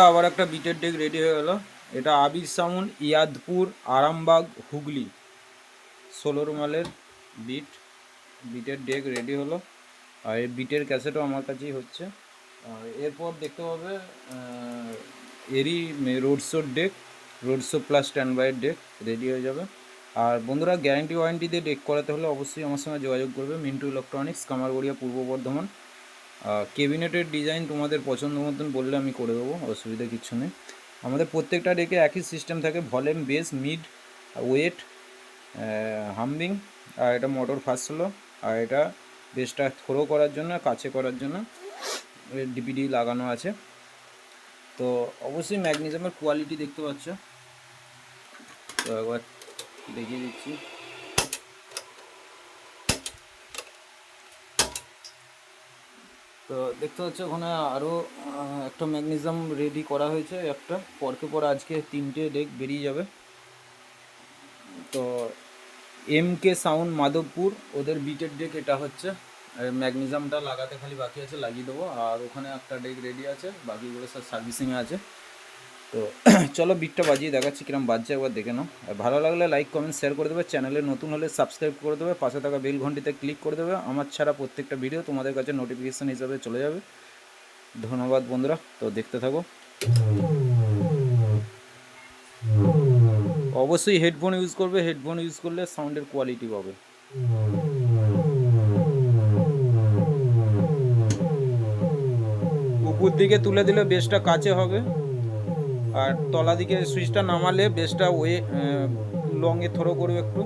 আবার একটা বিটের ডেক রেডি হয়ে গেল। এটা আবির সাউন্ড, ইয়াদপুর, আরামবাগ, হুগলি, 16 মালের বিটের ডেক রেডি হলো। আর এই বিটের ক্যাসেটও আমার কাছেই হচ্ছে। আর এরপর দেখতে পাবে এরই রোড শোর deck, road show plus stand বাইয়ের ডেক রেডি হয়ে যাবে। আর বন্ধুরা, গ্যারান্টি ওয়ারেন্টি দিয়ে ডেক করাতে হলে অবশ্যই আমার সঙ্গে যোগাযোগ করবে। মিন্টু ইলেকট্রনিক্স, কামারগড়িয়া, পূর্ব বর্ধমান। ক্যাবিনেটের ডিজাইন তোমাদের পছন্দ মতন বললে আমি করে দেবো, অসুবিধা কিছু নেই। আমাদের প্রত্যেকটা ডেকে একই সিস্টেম থাকে, ভলিউম, বেস, মিড, ওয়েট, হামবিং। আর এটা মোটর ফাস্ট হলো। আর এটা বেসটা থ্রো করার জন্য, কাছে করার জন্য ডিপিডি লাগানো আছে। তো অবশ্যই ম্যাগনেসিয়ামের কোয়ালিটি দেখতে পাচ্ছ। তো একবার দেখিয়ে দিচ্ছি। তো দেখতে পাচ্ছ ওখানে আরও একটা ম্যাগনেসিয়াম রেডি করা হয়েছে। একটা পরকে পর আজকে 3টে ডেক বেরিয়ে যাবে। তো এমকে সাউন্ড, মাধবপুর, ওদের বিটের ডেক এটা হচ্ছে। ম্যাগনেসিয়ামটা লাগাতে খালি বাকি আছে, লাগিয়ে দেবো। আর ওখানে একটা ডেক রেডি আছে, বাকিগুলো সব সার্ভিসিংয়ে আছে। তো চলো বিটটা বাজিয়ে দেখাচ্ছি কিরম বাজছে, একবার দেখে নাও। আর ভালো লাগলে লাইক, কমেন্ট, শেয়ার করে দেবে। চ্যানেলে নতুন হলে সাবস্ক্রাইব করে দেবে, পাশে থাকা বেল ঘন্টিতে ক্লিক করে দেবে। আমার ছাড়া প্রত্যেকটা ভিডিও তোমাদের কাছে নোটিফিকেশান হিসাবে চলে যাবে। ধন্যবাদ বন্ধুরা, তো দেখতে থাকো। অবশ্যই হেডফোন ইউজ করবে, হেডফোন ইউজ করলে সাউন্ডের কোয়ালিটি পাবে। উপর দিকে তুলে দিলে বেসটা কাছে হবে, আর তলা দিকে সুইচটা নামালে বেসটা লংয়ে থ্রো করবে একটু।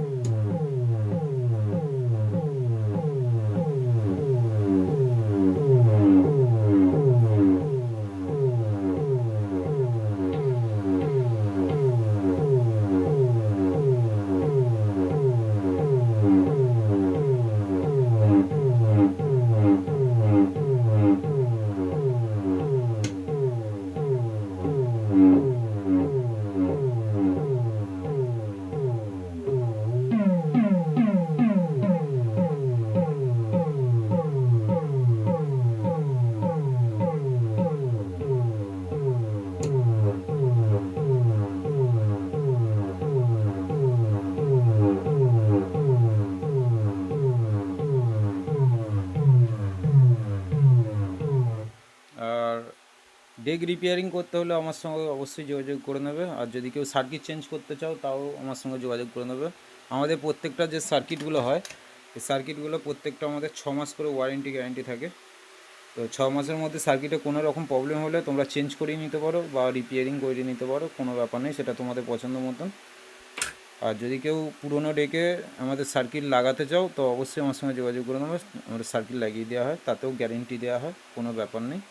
আর ডেক রিপেয়ারিং করতে হলে আমার সঙ্গে অবশ্যই যোগাযোগ করে নেবে। আর যদি কেউ সার্কিট চেঞ্জ করতে চাও তাও আমার সঙ্গে যোগাযোগ করে নেবে। আমাদের প্রত্যেকটা যে সার্কিটগুলো হয়, এই সার্কিটগুলো প্রত্যেকটা আমাদের 6 মাস করে ওয়ারেন্টি গ্যারান্টি থাকে। তো 6 মাসের মধ্যে সার্কিটে কোনো রকম প্রবলেম হলে তোমরা চেঞ্জ করিয়ে নিতে পারো বা রিপেয়ারিং করে নিতে পারো, কোনো ব্যাপার নেই, সেটা তোমাদের পছন্দ মতন। আর যদি কেউ পুরনো ডেকে আমাদের সার্কিট লাগাতে চাও তো অবশ্যই আমার সঙ্গে যোগাযোগ করে নেবে। আমাদের সার্কিট লাগিয়ে দেওয়া হয়, তাতেও গ্যারেন্টি দেওয়া হয়, কোনো ব্যাপার নেই।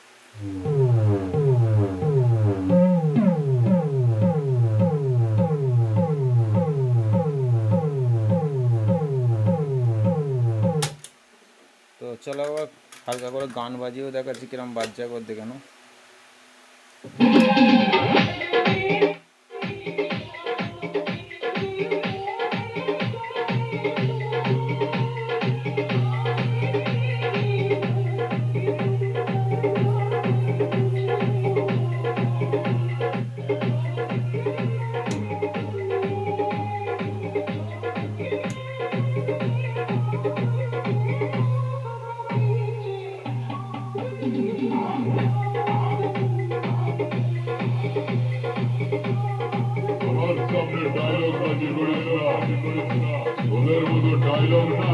তো চলো আবার হালকা করে গান বাজিয়েও দেখাচ্ছি কিরম বাজছে, একবার দেখে নাও। ডায়লগ বাজি করিস না, ওদের মতো ডায়লগ না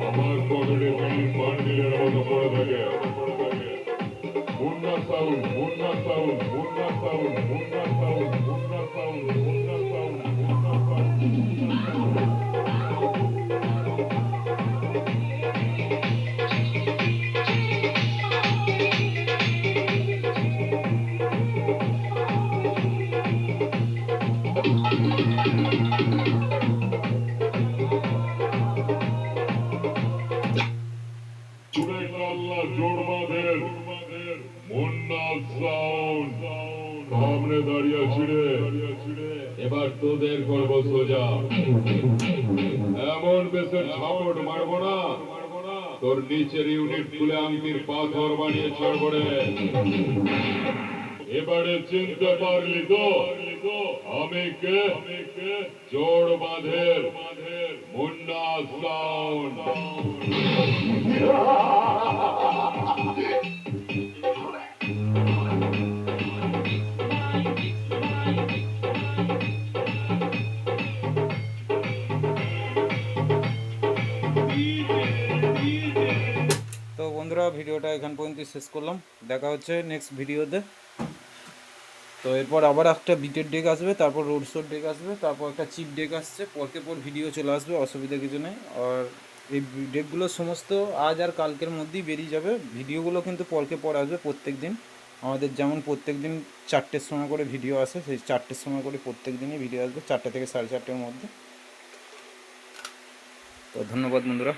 আমার পকেটে বান্ডিলের মতো পড়ে থাকে। Munna sound, Munna sound, Munna sound, Munna sound, Munna sound, Munna sound, Munna sound. সামনে দাঁড়িয়ে ছিড়ে এবার তোদের করবো সোজা। এমন বেশের ছাপট মারবো না তোর নিচের ইউনিট খুলে আংটির পাথর বানিয়ে ছাড়বো রে। এবারে চিনতে পারলি তো আমি কে? জোড় বাঁধের মুন্না সাউন্ড। তো বন্ধুরা ভিডিওটা এখান পর্যন্ত শেষ করলাম, দেখা হচ্ছে নেক্সট ভিডিওতে। তো এরপর আবার একটা বিটের ডেক আসবে, তারপর রোড শোর ডেক আসবে, তারপর একটা চিপ ডেক আসছে, পরকে পর ভিডিও চলে আসবে, অসুবিধা কিছু নেই। আর এই ডেকগুলো সমস্ত আজ আর কালকের মধ্যেই বেরিয়ে যাবে। ভিডিওগুলো কিন্তু পরকে পর আসবে প্রত্যেক দিন। আমাদের যেমন প্রত্যেক দিন 4টের সময় করে ভিডিও আসে, সেই 4টের সময় করে প্রত্যেক দিনই ভিডিও আসবে, 4টে থেকে 4:30-এর মধ্যে। তো ধন্যবাদ বন্ধুরা।